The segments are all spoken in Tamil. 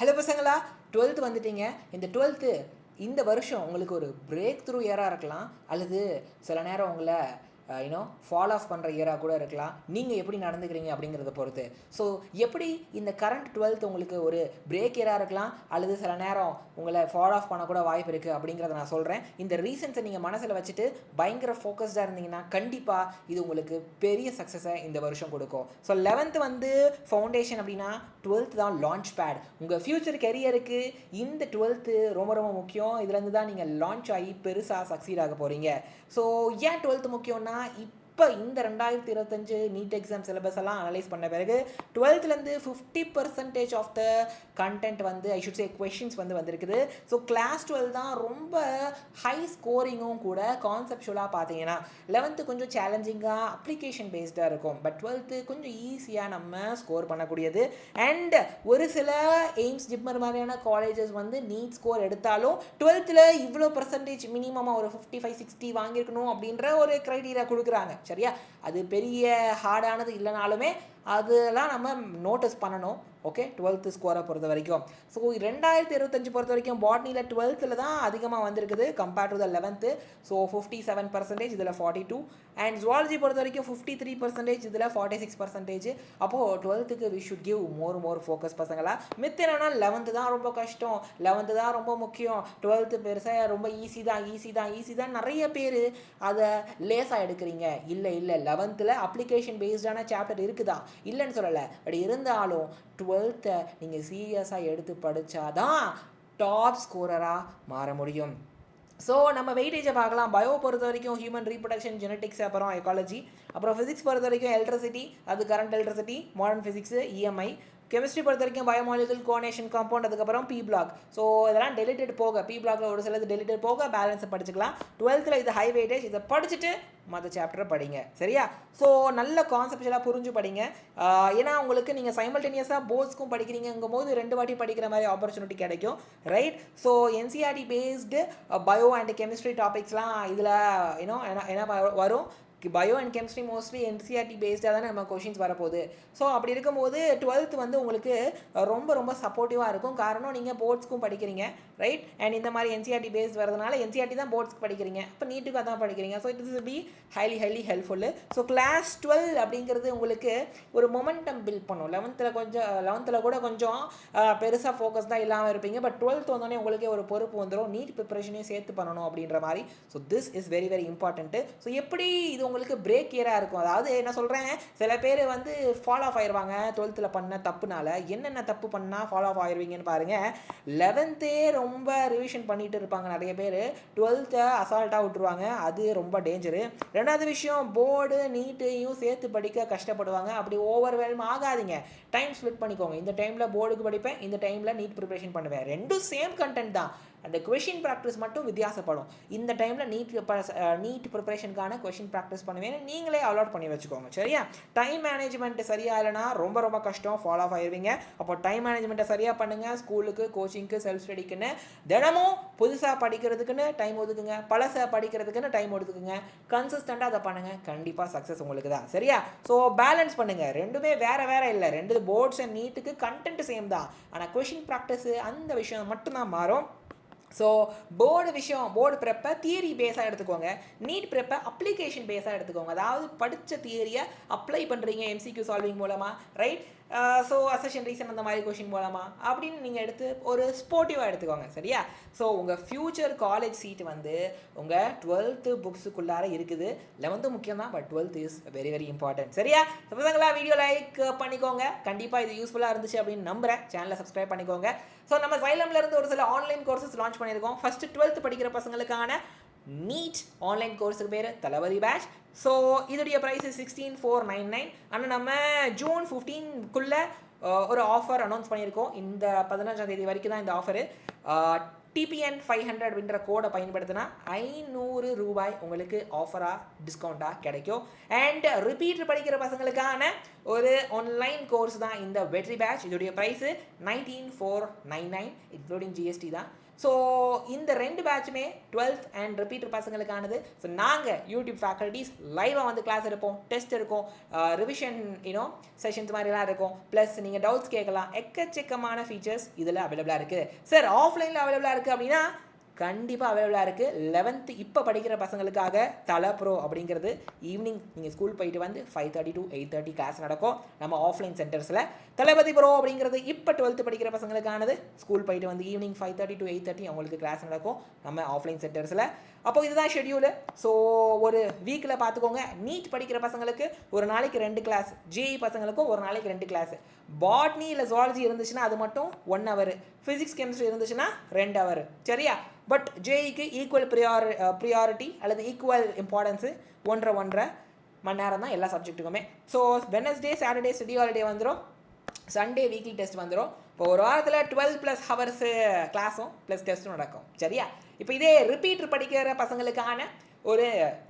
ஹலோ பசங்களா, 12th வந்துட்டீங்க. இந்த 12th இந்த வருஷம் உங்களுக்கு ஒரு பிரேக் த்ரூ இயராக இருக்கலாம், அல்லது சில நேரம் உங்களை ஃபால் ஆஃப் பண்ணுற இயராக கூட இருக்கலாம். நீங்கள் எப்படி நடந்துக்கிறீங்க அப்படிங்கிறத பொறுத்து. ஸோ எப்படி இந்த கரண்ட் 12th உங்களுக்கு ஒரு பிரேக் இயராக இருக்கலாம், அல்லது சில நேரம் உங்களை ஃபால் ஆஃப் பண்ணக்கூட வாய்ப்பு இருக்குது அப்படிங்கிறத நான் சொல்கிறேன். இந்த ரீசன்ஸை நீங்கள் மனசில் வச்சுட்டு பயங்கர ஃபோக்கஸ்டாக இருந்தீங்கன்னா கண்டிப்பாக இது உங்களுக்கு பெரிய சக்ஸஸை இந்த வருஷம் கொடுக்கும். ஸோ 11th வந்து ஃபவுண்டேஷன் அப்படின்னா 12th தான் லான்ச் பேட். உங்கள் ஃப்யூச்சர் கெரியருக்கு இந்த 12th ரொம்ப ரொம்ப முக்கியம். இதுலேருந்து தான் நீங்கள் லான்ச் ஆகி பெருசாக சக்சீட் ஆக போகிறீங்க. ஸோ ஏன் 12th முக்கியம்னா, இப்போ இந்த 2025 நீட் எக்ஸாம் சிலபஸ் எல்லாம் அனலைஸ் பண்ண பிறகு 12th 50% ஆஃப் த கண்டென்ட் வந்து ஐ ஷுட் சே கொஷின்ஸ் வந்து வந்திருக்குது. ஸோ கிளாஸ் 12 தான் ரொம்ப ஹை ஸ்கோரிங்கும் கூட. கான்செப்டுவலாக பார்த்தீங்கன்னா 11th கொஞ்சம் சேலஞ்சிங்காக அப்ளிகேஷன் பேஸ்டாக இருக்கும், பட் 12th கொஞ்சம் ஈஸியாக நம்ம ஸ்கோர் பண்ணக்கூடியது. அண்ட் ஒரு சில எய்ம்ஸ் ஜிப்மர் மாதிரியான காலேஜஸ் வந்து நீட் ஸ்கோர் எடுத்தாலும் 12th இவ்வளோ பர்சன்டேஜ் மினிமமாக ஒரு 55-60 வாங்கியிருக்கணும் அப்படின்ற ஒரு க்ரைட்டீரியா கொடுக்குறாங்க. சரியா? அது பெரிய ஹார்டானது இல்லைனாலுமே அதெல்லாம் நம்ம நோட்டீஸ் பண்ணணும். ஓகே, 12th ஸ்கோரை பொறுத்த வரைக்கும். ஸோ 2025 பொறுத்த வரைக்கும் பாட்னியில் 12th தான் அதிகமாக வந்திருக்குது compared to the 11th. So 57%, இதில் 42. அண்ட் ஜுவாலஜி பொறுத்த வரைக்கும் 53%, இதில் 46%. அப்போது 12th we should give more focus பசங்களா. மித்த என்னன்னா 11th தான் ரொம்ப கஷ்டம், 11th தான் ரொம்ப முக்கியம், 12th பெருசாக ரொம்ப ஈஸி தான் நிறைய பேர் அதை லேஸாக எடுக்கிறீங்க. இல்லை 11th அப்ளிகேஷன் பேஸ்டான சாப்டர் இருக்குதா, இல்லைன்னு சொல்லலை. பட் இருந்தாலும் 12th நீங்கள் சீரியஸாக எடுத்து படித்தாதான் டாப் ஸ்கோரராக மாற முடியும். ஸோ நம்ம வெயிட்டேஜை பார்க்கலாம். பயோ பொறுத்த வரைக்கும் ஹியூமன் ரீப்ரொடக்ஷன், ஜெனட்டிக்ஸ், அப்புறம் எக்காலஜி. அப்புறம் ஃபிசிக்ஸ் பொறுத்த வரைக்கும் எலக்ட்ரிசிட்டி, அது current electricity, modern physics, EMI. Chemistry பொறுத்த வரைக்கும் பயோமாலிகுல், கோஆர்டினேஷன், காம்பவுண்ட், அதுக்கப்புறம் பி பிளாக். ஸோ இதெல்லாம் டெலிட்டட் போக, பி பிளாக்ல ஒரு சிலது டெலிட்டட் போக பேலன்ஸை படிச்சுக்கலாம். 12th இது ஹை வெயிட்டேஜ். இதை படிச்சுட்டு மற்ற சாப்டரை படிங்க. சரியா? ஸோ நல்ல கான்செப்டுவலாக புரிஞ்சு படிங்க. ஏன்னா உங்களுக்கு நீங்கள் சைமல்டேனியஸாக போர்ட்ஸ்க்கும் படிக்கிறீங்கும் போது 2 வாட்டி படிக்கிற மாதிரி ஆப்பர்ச்சுனிட்டி கிடைக்கும். Right? So NCERT based bio and chemistry டாபிக்ஸ்லாம் இதில் என்ன வரும். Bio and chemistry mostly NCERT பேஸ்டாக தானே நம்ம கொஷின்ஸ் வரப்போகுது. ஸோ அப்படி இருக்கும்போது 12th வந்து உங்களுக்கு ரொம்ப சப்போர்ட்டிவாக இருக்கும். காரணம் நீங்கள் போர்ட்ஸ்க்கும் படிக்கிறீங்க, ரைட்? அண்ட் இந்த மாதிரி என்சிஆர்டி பேஸ்ட் வரதுனால என்சிஆர்டி தான் போர்ட்ஸ்க்கு படிக்கிறீங்க, இப்போ நீட்டுக்கு அதான் படிக்கிறீங்க. So it is be highly helpful. So class 12 அப்படிங்கிறது உங்களுக்கு ஒரு மொமெண்டம் பில்ட் பண்ணும். 11th கூட கொஞ்சம் பெருசாக ஃபோக்கஸ் தான் இல்லாமல் இருப்பீங்க, பட் 12th வந்தோடனே உங்களுக்கே ஒரு பொறுப்பு வந்துடும், நீட் ப்ரிப்பரேஷனையும் சேர்த்து பண்ணணும் அப்படின்ற மாதிரி. So this is very important. So எப்படி இது உங்களுக்கு பிரேக் இயராக இருக்கும். அதாவது என்ன சொல்கிறேன், சில பேர் வந்து ஃபாலோ ஆஃப் ஆயிடுவாங்க 12th பண்ண தப்புனால. என்னென்ன தப்பு பண்ணால் ஃபாலோ ஆஃப் ஆயிடுவீங்கன்னு பாருங்கள். 11th ரொம்ப ரிவிஷன் பண்ணிட்டு இருப்பாங்க நிறைய பேர், 12th அசால்ட்டாக விட்டுருவாங்க. அது ரொம்ப டேஞ்சரு. ரெண்டாவது விஷயம், போர்டு நீட்டையும் சேர்த்து படிக்க கஷ்டப்படுவாங்க. அப்படி ஓவர்வெல்ம் ஆகாதீங்க. டைம் ஸ்ப்ளிட் பண்ணிக்கோங்க. இந்த டைமில் போர்டுக்கு படிப்பேன், இந்த டைமில் நீட் ப்ரிப்பரேஷன் பண்ணுவேன். ரெண்டும் சேம் கண்டென்ட் தான், அந்த கொஷின் ப்ராக்டிஸ் மட்டும் வித்தியாசப்படும். இந்த டைமில் நீட் ப்ரிப்பரேஷனுக்கான கொஷின் ப்ராக்டிஸ் பண்ணுவேன், நீங்களே அலாட் பண்ணி வச்சுக்கோங்க. சரியா? டைம் மேனேஜ்மெண்ட் சரியாக இல்லைனா ரொம்ப கஷ்டம், ஃபாலோ ஆஃப் ஆயிடுவீங்க. அப்போ டைம் மேனேஜ்மெண்ட்டை சரியாக பண்ணுங்கள். ஸ்கூலுக்கு, கோச்சிங்க்கு, செல்ஃப் ஸ்டடிக்குன்னு தினமும் புதுசாக படிக்கிறதுக்குன்னு டைம் ஒதுக்குங்க, பழசை படிக்கிறதுக்குன்னு டைம் ஒதுக்குங்க. கன்சிஸ்டண்ட்டாக அதை பண்ணுங்கள், கண்டிப்பாக சக்ஸஸ் உங்களுக்கு தான். சரியா? ஸோ பேலன்ஸ் பண்ணுங்கள். ரெண்டுமே வேறு இல்லை. ரெண்டு போர்ட்ஸ் அண்ட் நீட்டுக்கு கண்டென்ட் சேம் தான், ஆனால் கொஷின் ப்ராக்டிஸ் அந்த விஷயம் மட்டும்தான் மாறும். ஸோ போர்டு ப்ரெப்பை தியரி பேஸாக எடுத்துக்கோங்க, நீட் ப்ரெப்பை அப்ளிகேஷன் பேஸாக எடுத்துக்கோங்க. அதாவது படித்த தியரியை அப்ளை பண்ணுறீங்க எம்சிக்யூ சால்விங் மூலமாக, ரைட்? ஸோ அசெஷன் ரீசன் அந்த மாதிரி கொஷின் மூலமாக அப்படின்னு நீங்கள் எடுத்து ஒரு ஸ்போர்ட்டிவாக எடுத்துக்கோங்க. சரியா? ஸோ உங்கள் ஃப்யூச்சர் காலேஜ் சீட் வந்து உங்கள் 12th புக்ஸுக்குள்ளார இருக்குது. 11th முக்கியம் தான், but 12th is very important. சரியா? பசங்களா, வீடியோ லைக் பண்ணிக்கோங்க. கண்டிப்பாக இது யூஸ்ஃபுல்லாக இருந்துச்சு அப்படின்னு நம்புகிறேன். சேனலை சப்ஸ்கிரைப் பண்ணிக்கோங்க. ஸோ நம்ம Xylemல இருந்து ஒரு சில ஆன்லைன் கோர்சஸ் லான்ச் பண்ணியிருக்கோம். ஃபஸ்ட்டு 12th படிக்கிற பசங்களுக்கான நீட் ஆன்லைன் கோர்ஸுக்கு பேர் தளபதி பேட்ச். ஸோ இதோடைய ப்ரைஸ் 16,499. ஆனால் நம்ம June 15க்குள்ளே ஒரு ஆஃபர் அனௌன்ஸ் பண்ணியிருக்கோம். இந்த 15ஆம் தேதி வரைக்கும் தான் இந்த ஆஃபரு. TPN 500 அப்படின்ற கோடை பயன்படுத்தினா 500 ரூபாய் உங்களுக்கு ஆஃபராக டிஸ்கவுண்ட்டாக கிடைக்கும். அண்ட் ரிப்பீட் படிக்கிற பசங்களுக்கான ஒரு ஆன்லைன் கோர்ஸ் தான் இந்த வெற்றி பேட்ச். இதோடைய ப்ரைஸு 19,499 இன்க்ளூடிங் GST தான். ஸோ இந்த 2 பேட்சுமே 12th அண்ட் ரிப்பீட்டர் பசங்களுக்கானது. ஸோ நாங்கள் யூடியூப் ஃபேக்கல்ட்டிஸ் லைவாக வந்து கிளாஸ் எடுப்போம், டெஸ்ட் இருக்கும், ரிவிஷன் செஷன்ஸ் மாதிரிலாம் இருக்கும். ப்ளஸ் நீங்கள் டவுட்ஸ் கேட்கலாம். எக்கச்சக்கமான ஃபீச்சர்ஸ் இதில் அவைலபிளாக இருக்குது. சார் ஆஃப்லைனில் அவைலபிளாக இருக்குது அப்படின்னா கண்டிப்பாக அவைலபிளாக இருக்குது. 11th இப்போ படிக்கிற பசங்களுக்காக தலை ப்ரோ அப்படிங்கிறது ஈவினிங் நீங்கள் ஸ்கூல் போயிட்டு வந்து 5:30 to 8:30 கிளாஸ் நடக்கும் நம்ம ஆஃப்லைன் சென்டர்ஸில். தளபதி ப்ரோ அப்படிங்கிறது இப்போ 12th படிக்கிற பசங்களுக்கானது. ஸ்கூல் போயிட்டு வந்து ஈவினிங் 5:30 to 8:30 அவங்களுக்கு கிளாஸ் நடக்கும் நம்ம ஆஃப்லைன் சென்டர்ஸில். அப்போ இதுதான் ஷெட்யூலு. ஸோ ஒரு வீக்கில் பார்த்துக்கோங்க. நீட் படிக்கிற பசங்களுக்கு ஒரு நாளைக்கு 2 கிளாஸ், ஜேஇ பசங்களுக்கும் ஒரு நாளைக்கு 2 கிளாஸ். பாட்னி இல்லை ஜுவாலஜி இருந்துச்சுன்னா அது மட்டும் 1 hour, ஃபிசிக்ஸ் கெமிஸ்ட்ரி இருந்துச்சுன்னா 2 hour. சரியா? பட் ஜேஇக்கு ஈக்குவல் ப்ரியாரிட்டி அல்லது ஈக்குவல் இம்பார்ட்டன்ஸு 1.5 மணி நேரம் தான் எல்லா சப்ஜெக்ட்டுக்குமே. So Wednesday Saturday study holiday வந்துடும், சண்டே வீக்லி டெஸ்ட் வந்துடும். இப்போ ஒரு வாரத்தில் 12+ hours கிளாஸும் ப்ளஸ் டெஸ்ட்டும் நடக்கும். சரியா? இப்போ இதே ரிப்பீட்டர் படிக்கிற பசங்களுக்கான ஒரு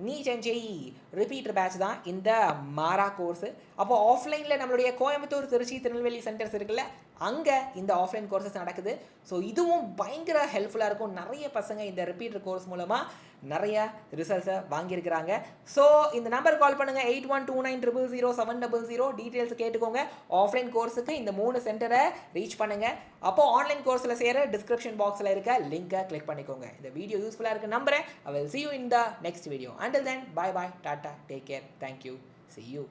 NEET and JEE repeater batch தான் இந்த மாரா கோர்ஸு. அப்போ ஆஃப்லைனில் நம்மளுடைய கோயம்புத்தூர், திருச்சி, திருநெல்வேலி சென்டர்ஸ் இருக்குல்ல, அங்கே இந்த ஆஃப்லைன் கோர்சஸ் நடக்குது. ஸோ இதுவும் பயங்கர ஹெல்ப்ஃபுல்லாக இருக்கும். நிறைய பசங்க இந்த ரிப்பீட்டர் கோர்ஸ் மூலமாக நிறைய ரிசல்ட்ஸை வாங்கியிருக்கிறாங்க. ஸோ இந்த நம்பர் கால் பண்ணுங்கள், 8129000700. டீட்டெயில்ஸ் கேட்டுக்கோங்க. ஆஃப்லைன் கோர்ஸுக்கு இந்த 3 சென்டரை ரீச் பண்ணுங்கள். அப்போது ஆன்லைன் கோர்ஸில் சேர டிஸ்கிரிப்ஷன் பாக்ஸில் இருக்க லிங்கை கிளிக் பண்ணிக்கோங்க. இந்த வீடியோ யூஸ்ஃபுல்லாக இருக்கு நம்புறேன். I will see you in the next video. Until then, bye bye, tata, take care, thank you, see you.